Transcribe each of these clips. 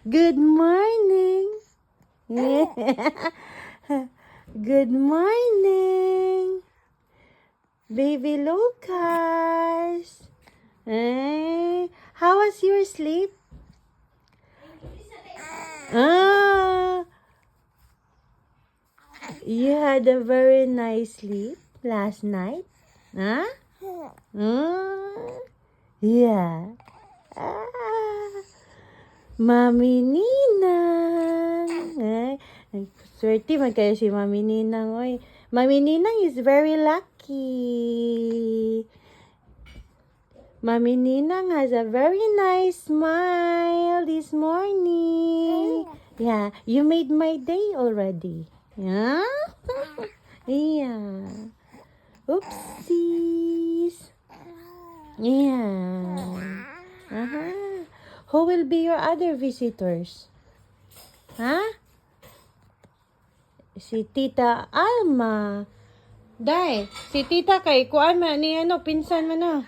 Good morning. Good morning. Baby Lucas. How was your sleep? You had a very nice sleep last night? Huh? Yeah. Mami Ninang. Swerte man kayo si Mami Ninang. Oy. Mami Ninang is very lucky. Mami Ninang has a very nice smile this morning. Yeah, you made my day already. Yeah? Yeah. Oopsies. Yeah. Who will be your other visitors? Huh? Si Tita Alma. Day, si Tita kay kuan man ni pinsan man na.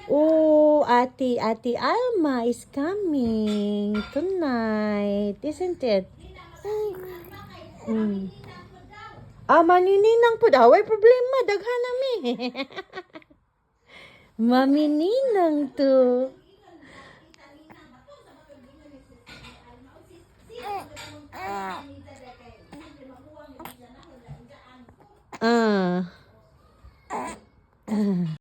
Oh, Ate Alma is coming tonight, isn't it? Manininang po daw. Ay problema, daghan na mi. Mami Ninang to.